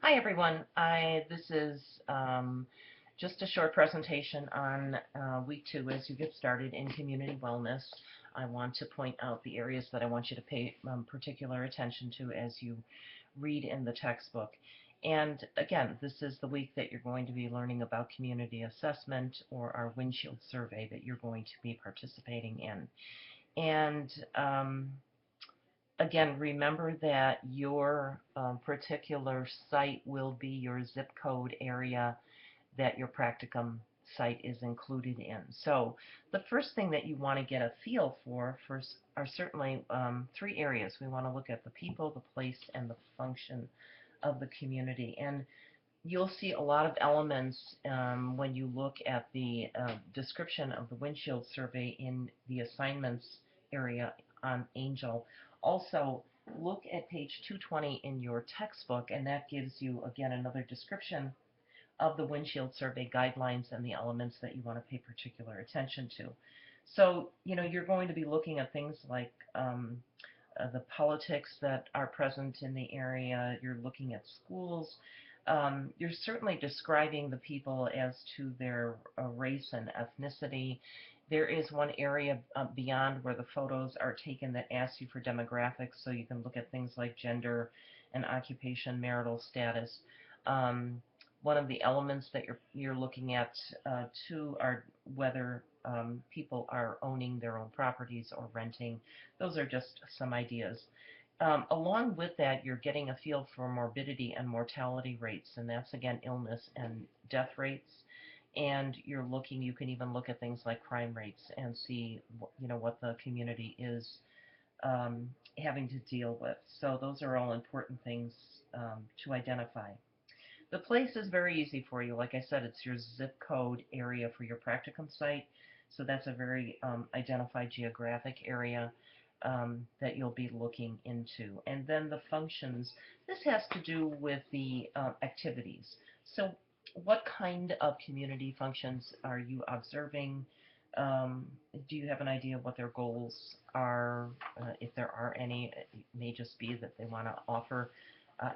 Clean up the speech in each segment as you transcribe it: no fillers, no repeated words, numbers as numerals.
Hi everyone. This is just a short presentation on week 2 as you get started in community wellness. I want to point out the areas that I want you to pay particular attention to as you read in the textbook. And again, this is the week that you're going to be learning about community assessment or our windshield survey that you're going to be participating in. And again, remember that your particular site will be your zip code area that your practicum site is included in. So the first thing that you want to get a feel for first are certainly 3 areas. We want to look at the people, the place, and the function of the community. And you'll see a lot of elements when you look at the description of the windshield survey in the assignments area on Angel. Also, look at page 220 in your textbook, and that gives you, again, another description of the windshield survey guidelines and the elements that you want to pay particular attention to. So, you're going to be looking at things like the politics that are present in the area. You're looking at schools. You're certainly describing the people as to their race and ethnicity. There is one area beyond where the photos are taken that asks you for demographics, so you can look at things like gender and occupation, marital status. Um, One of the elements that you're looking at too are whether people are owning their own properties or renting. Those are just some ideas. Along with that, you're getting a feel for morbidity and mortality rates, and that's again illness and death rates. And you can even look at things like crime rates and see, what the community is having to deal with. So those are all important things to identify. The place is very easy for you. Like I said, it's your zip code area for your practicum site. So that's a very identified geographic area that you'll be looking into. And then the functions, this has to do with the activities. So what kind of community functions are you observing? Um, do you have an idea of what their goals are? If there are any, it may just be that they want to offer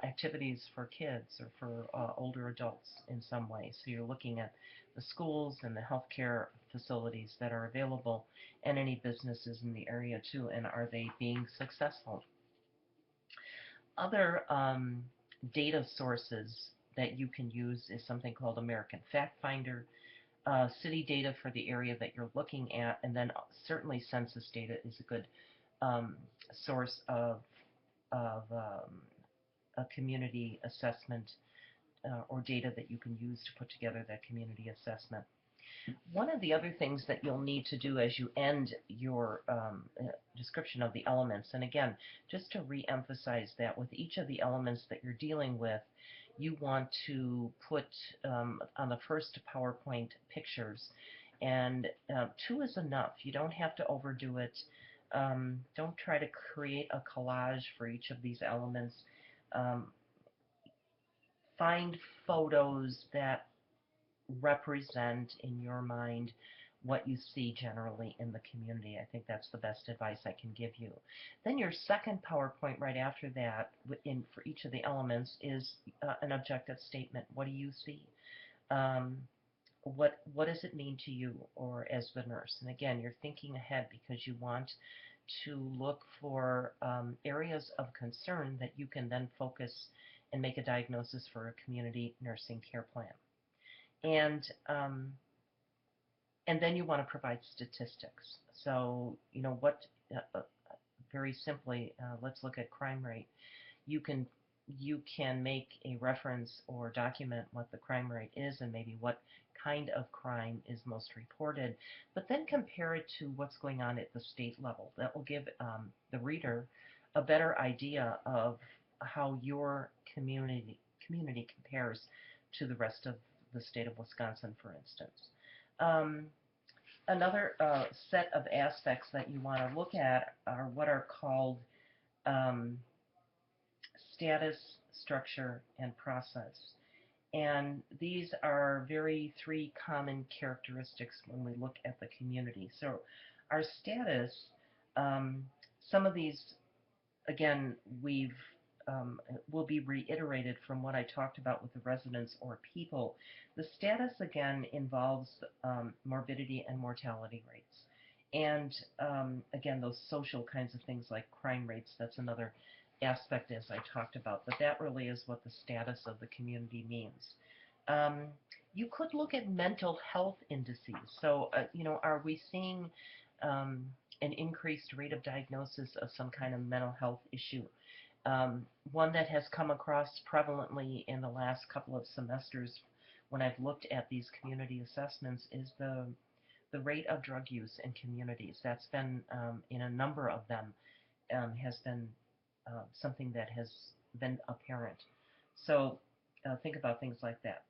activities for kids or for older adults in some way. So you're looking at the schools and the healthcare facilities that are available and any businesses in the area too, and are they being successful? Other data sources that you can use is something called American Fact Finder, city data for the area that you're looking at, and then certainly census data is a good um, source of a community assessment or data that you can use to put together that community assessment. One of the other things that you'll need to do as you end your description of the elements, and again, just to re-emphasize that with each of the elements that you're dealing with, you want to put on the first PowerPoint pictures, and 2 is enough. You don't have to overdo it. Don't try to create a collage for each of these elements. Um, find photos that represent in your mind what you see generally in the community. I think that's the best advice I can give you. Then your second PowerPoint right after that, for each of the elements, is an objective statement. What do you see? Um, what does it mean to you or as the nurse? And again, you're thinking ahead because you want to look for areas of concern that you can then focus and make a diagnosis for a community nursing care plan. And and then you want to provide statistics. So, very simply, let's look at crime rate. You can you can make a reference or document what the crime rate is and maybe what kind of crime is most reported, but then compare it to what's going on at the state level. That will give the reader a better idea of how your community compares to the rest of the state of Wisconsin, for instance. Um, Another set of aspects that you want to look at are what are called um, status, structure, and process. And these are very 3 common characteristics when we look at the community. So our status, um, some of these, again, we've will be reiterated from what I talked about with the residents or people. The status again involves morbidity and mortality rates. And again, those social kinds of things like crime rates, that's another aspect as I talked about. But that really is what the status of the community means. Um, you could look at mental health indices. So, are we seeing um, an increased rate of diagnosis of some kind of mental health issue? One that has come across prevalently in the last couple of semesters when I've looked at these community assessments is the rate of drug use in communities. That's been, in a number of them, has been something that has been apparent. So think about things like that.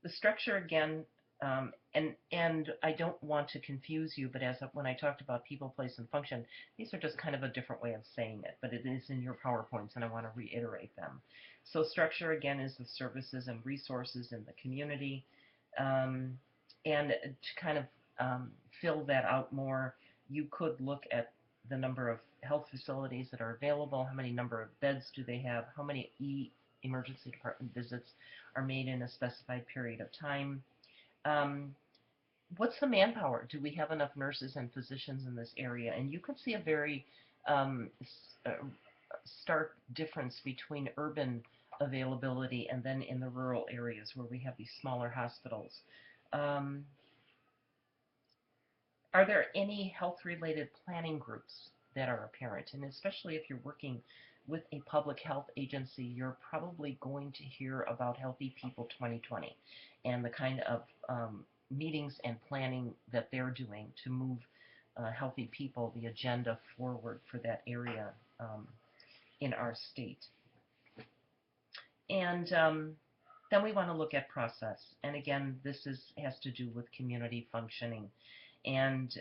The structure again, and I don't want to confuse you, but when I talked about people, place, and function, these are just kind of a different way of saying it, but it is in your PowerPoints, and I want to reiterate them. So structure again is the services and resources in the community, um, and to kind of fill that out more, you could look at the number of health facilities that are available, how many number of beds do they have, how many emergency department visits are made in a specified period of time. Um, what's the manpower? Do we have enough nurses and physicians in this area? And you can see a very um, stark difference between urban availability and then in the rural areas where we have these smaller hospitals. Um, are there any health-related planning groups that are apparent? And especially if you're working with a public health agency, you're probably going to hear about Healthy People 2020 and the kind of meetings and planning that they're doing to move healthy people, the agenda forward for that area in our state. And then we want to look at process. And again, has to do with community functioning. And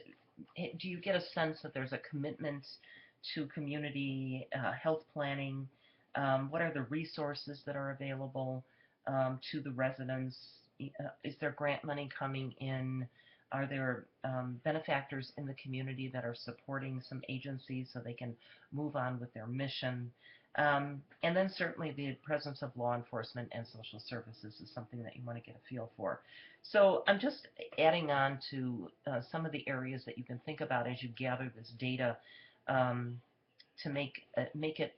do you get a sense that there's a commitment to community health planning? What are the resources that are available to the residents? Is there grant money coming in? Are there benefactors in the community that are supporting some agencies so they can move on with their mission? And then certainly the presence of law enforcement and social services is something that you want to get a feel for. So I'm just adding on to some of the areas that you can think about as you gather this data um, to make it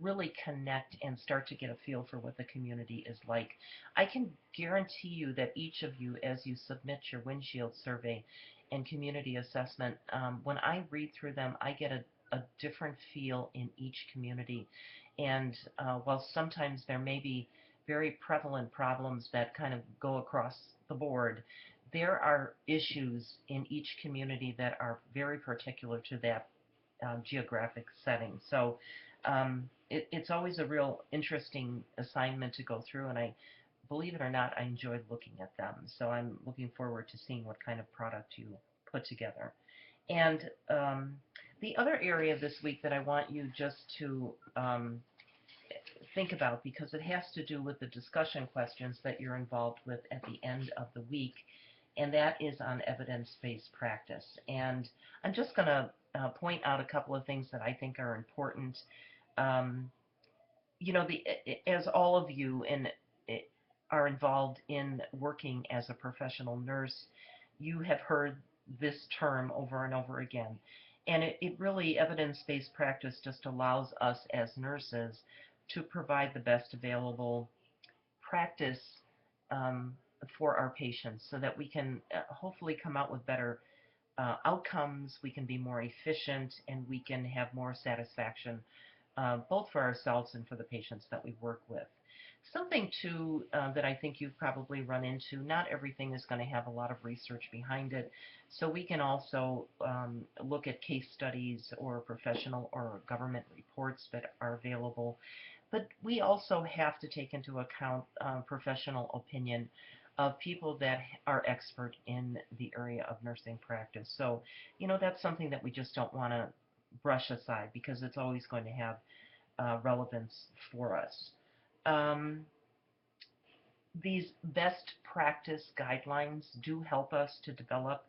really connect and start to get a feel for what the community is like. I can guarantee you that each of you, as you submit your windshield survey and community assessment, when I read through them, I get a different feel in each community. And while sometimes there may be very prevalent problems that kind of go across the board, there are issues in each community that are very particular to that geographic setting. So it's always a real interesting assignment to go through, and I believe it or not, I enjoyed looking at them. So I'm looking forward to seeing what kind of product you put together. And the other area this week that I want you just to think about, because it has to do with the discussion questions that you're involved with at the end of the week, and that is on evidence-based practice. And I'm just going to point out a couple of things that I think are important. Um, as all of you are involved in working as a professional nurse, you have heard this term over and over again. And it really, evidence-based practice just allows us as nurses to provide the best available practice um, for our patients so that we can hopefully come out with better outcomes, we can be more efficient, and we can have more satisfaction both for ourselves and for the patients that we work with. Something, too, that I think you've probably run into, not everything is going to have a lot of research behind it. So we can also look at case studies or professional or government reports that are available. But we also have to take into account professional opinion of people that are expert in the area of nursing practice. So, that's something that we just don't want to brush aside because it's always going to have relevance for us. Um, these best practice guidelines do help us to develop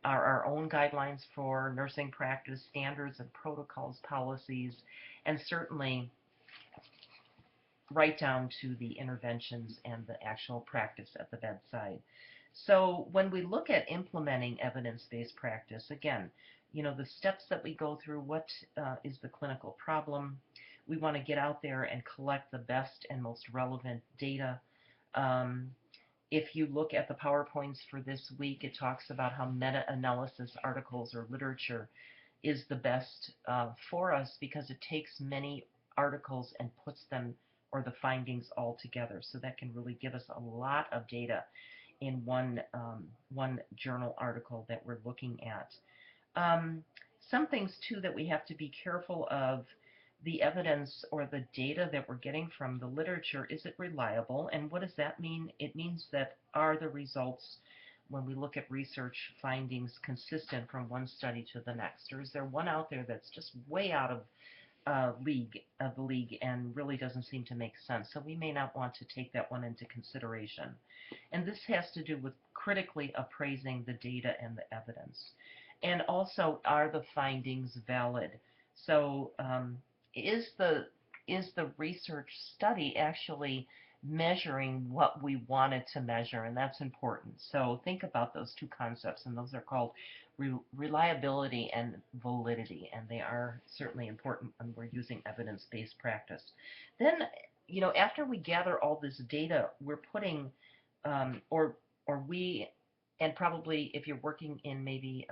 our own guidelines for nursing practice, standards and protocols, policies, and certainly right down to the interventions and the actual practice at the bedside. So when we look at implementing evidence-based practice, again, the steps that we go through, what is the clinical problem? We want to get out there and collect the best and most relevant data. Um, if you look at the PowerPoints for this week, it talks about how meta-analysis articles or literature is the best for us because it takes many articles and puts them or the findings all together. So that can really give us a lot of data in one journal article that we're looking at. Um, some things too that we have to be careful of, the evidence or the data that we're getting from the literature, is it reliable? And what does that mean? It means that are the results, when we look at research findings, consistent from one study to the next? Or is there one out there that's just way out of the league and really doesn't seem to make sense? So we may not want to take that one into consideration. And this has to do with critically appraising the data and the evidence. And also, are the findings valid? So, is the is the research study actually measuring what we want it to measure? And that's important. So think about those two concepts, and those are called reliability and validity, and they are certainly important when we're using evidence-based practice. Then, after we gather all this data, we're putting or we, and probably if you're working in maybe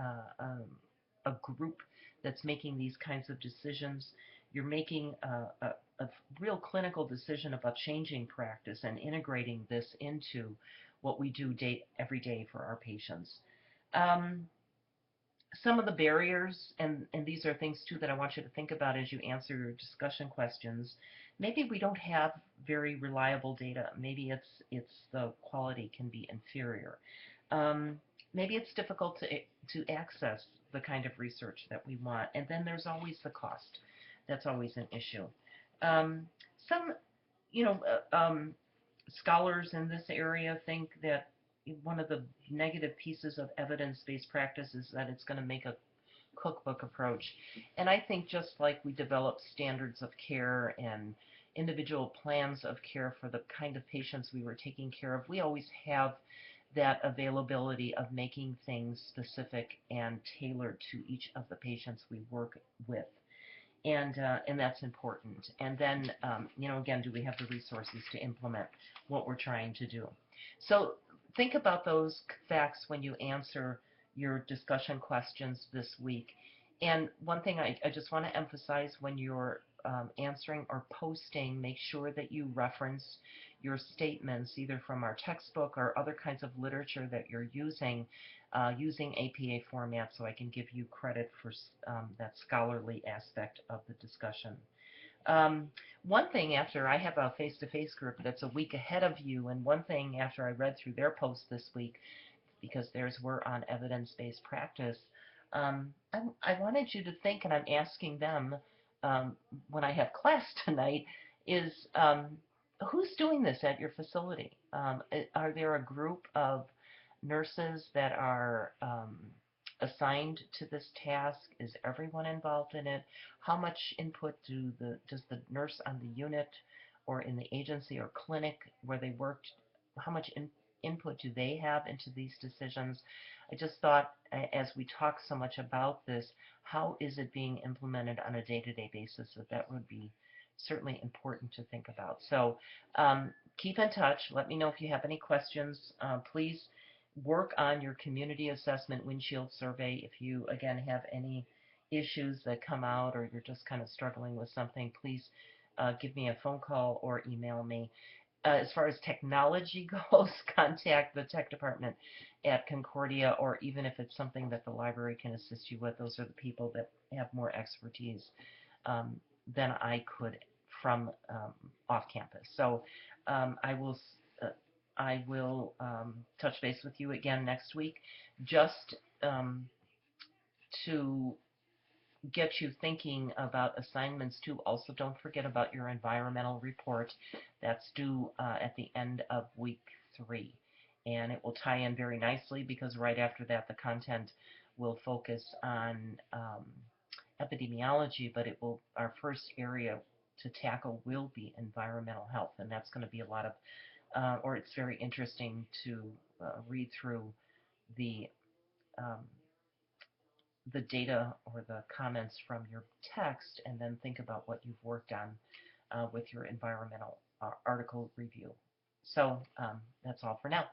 a group that's making these kinds of decisions, you're making a real clinical decision about changing practice and integrating this into what we do every day for our patients. Um, some of the barriers, and these are things too that I want you to think about as you answer your discussion questions. Maybe we don't have very reliable data. Maybe it's the quality can be inferior. Um, Maybe it's difficult to access the kind of research that we want. And then there's always the cost. That's always an issue. Um, some, you know, Scholars in this area think that one of the negative pieces of evidence-based practice is that it's going to make a cookbook approach. And I think just like we develop standards of care and individual plans of care for the kind of patients we were taking care of, we always have that availability of making things specific and tailored to each of the patients we work with. And that's important. And then, again, do we have the resources to implement what we're trying to do? So think about those facts when you answer your discussion questions this week. And one thing I just want to emphasize, when you're answering or posting, make sure that you reference your statements either from our textbook or other kinds of literature that you're using APA format, so I can give you credit for that scholarly aspect of the discussion. Um, One thing, after I have a face-to-face group that's a week ahead of you, and one thing after I read through their post this week, because theirs were on evidence-based practice, I wanted you to think, and I'm asking them when I have class tonight, is who's doing this at your facility? Are there a group of nurses that are assigned to this task? Is everyone involved in it? How much input does the nurse on the unit or in the agency or clinic where they worked, how much input do they have into these decisions? I just thought, as we talk so much about this, how is it being implemented on a day-to-day basis? That would be certainly important to think about. So keep in touch. Let me know if you have any questions. Please work on your community assessment windshield survey. If you, again, have any issues that come out or you're just kind of struggling with something, please give me a phone call or email me. As far as technology goes, contact the tech department at Concordia, or even if it's something that the library can assist you with, those are the people that have more expertise um, than I could from off campus. So I will touch base with you again next week, just to get you thinking about assignments too. Also, don't forget about your environmental report. That's due at the end of week 3. And it will tie in very nicely because right after that, the content will focus on epidemiology, but our first area to tackle will be environmental health, and that's going to be a lot of, or it's very interesting to read through the um, the data or the comments from your text, and then think about what you've worked on with your environmental article review. So that's all for now.